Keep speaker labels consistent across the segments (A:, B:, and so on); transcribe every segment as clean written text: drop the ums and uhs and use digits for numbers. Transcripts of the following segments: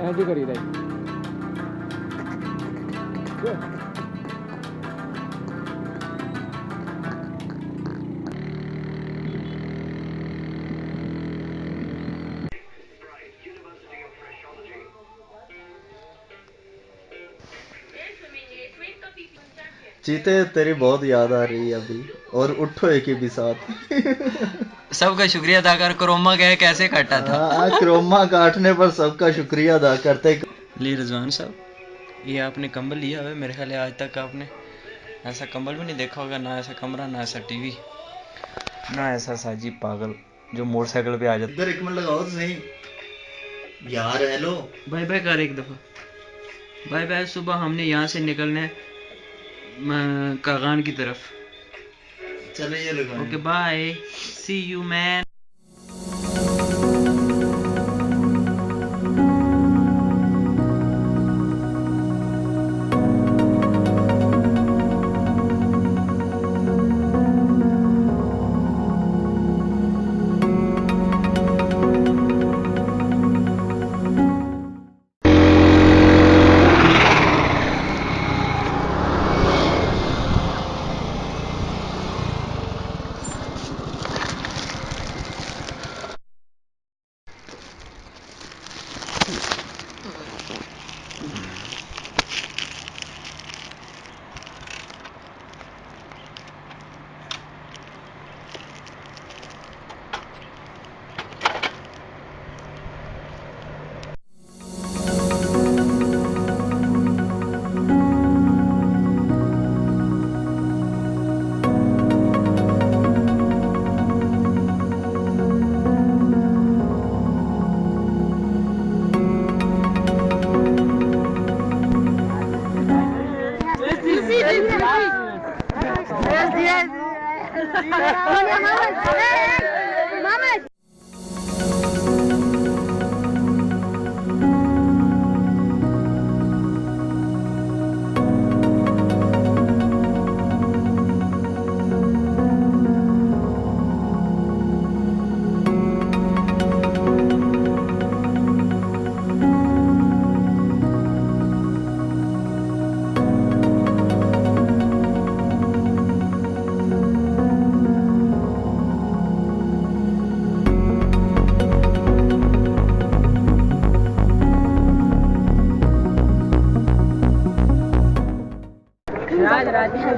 A: ऐसे करी रही
B: चीते तेरी बहुत याद आ रही है अभी, और उठो एक ही भी साथ।
C: सबका शुक्रिया अदा कर, क्रोमा गए कैसे काटा था।
B: क्रोमा काटने पर सबका शुक्रिया अदा करते।
C: ली रिजवान साहब, ये आपने कंबल लिया है, मेरे ख्याल है आज तक आपने ऐसा कंबल भी नहीं देखा होगा, ना ऐसा कमरा, ना ऐसा टीवी, ना ऐसा साजी पागल जो मोटरसाइकिल पे आ जाता।
B: इधर एक मिनट लगाओ तो सही यार। हेलो,
C: बाय बाय कर एक दफ़ा, बाय बाय। सुबह हमने यहाँ से निकलना है कागान की तरफ।
B: चलो ये लगाओ।
C: Okay bye, see you man.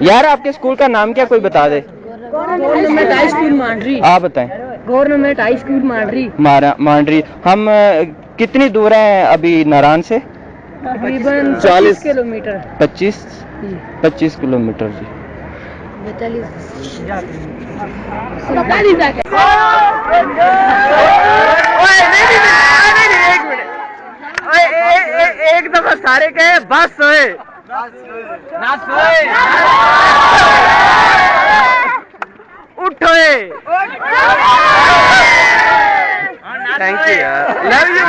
A: यार आपके स्कूल का नाम क्या, कोई बता दे।
D: Government high school Mandri.
A: आप बताएं।
D: Government high school Mandri.
A: Mandri. हम कितनी दूर हैं अभी नारायण से?
D: तकरीबन
A: 40
D: किलोमीटर।
A: 25 किलोमीटर जी। एक दफा सारे कहे बस सोए ना सोए उठोए। थैंक यू यार, लव यू।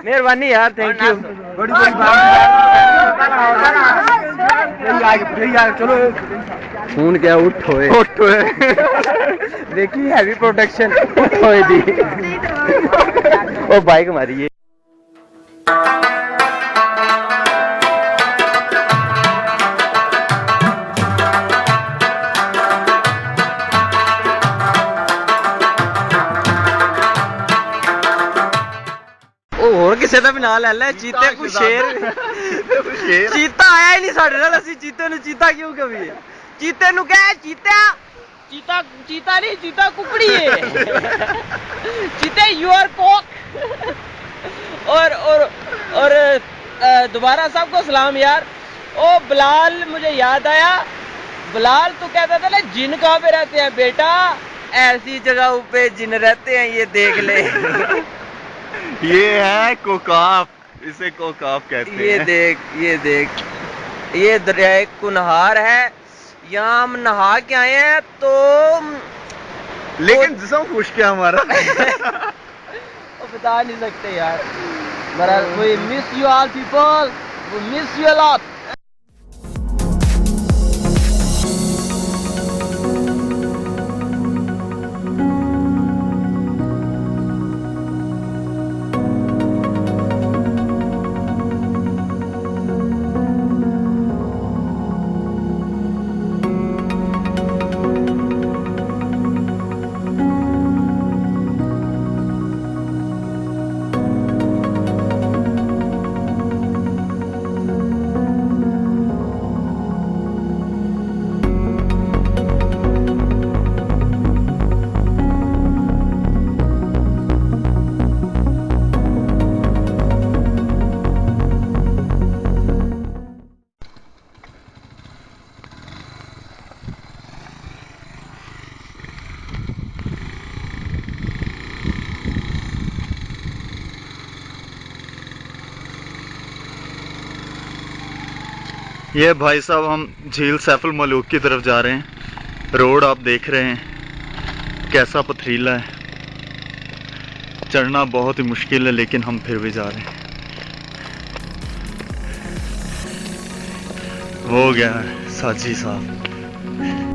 A: मेहरबानी यार, थैंक यू। बड़ी बड़ी बात। चलो फोन क्या उठोए देखिए हैवी प्रोटेक्शन उठोए दी। ओ बाइक हमारी है। और किसी का भी नाम ले ले, चीते को शेर चीता आया ही नहीं साढ़े नाल, असि चीते नु चीता क्यों कभी? चीते नु कह चीता चीता चीता नहीं, चीता कुकड़ी है। चीते यू आर कॉक। और दोबारा सबको सलाम यार। ओ बिलाल, मुझे याद आया, बिलाल तू कहता था ना जिन कहाँ पे रहते हैं बेटा, ऐसी जगह पे जिन रहते हैं, ये देख ले।
B: ये है कोकाफ, इसे कोकाफ कहते हैं।
A: ये देख ये दरिया कुनहार है, यहाँ हम नहा के आए हैं तो
B: लेकिन जिसम खुश क्या हमारा।
A: वो बता नहीं सकते यार। We miss you all people, we miss you a lot.
B: ये भाई साहब हम झील सैफुल मलूक की तरफ जा रहे हैं। रोड आप देख रहे हैं कैसा पथरीला है, चढ़ना बहुत ही मुश्किल है, लेकिन हम फिर भी जा रहे हैं। हो गया साजी साहब।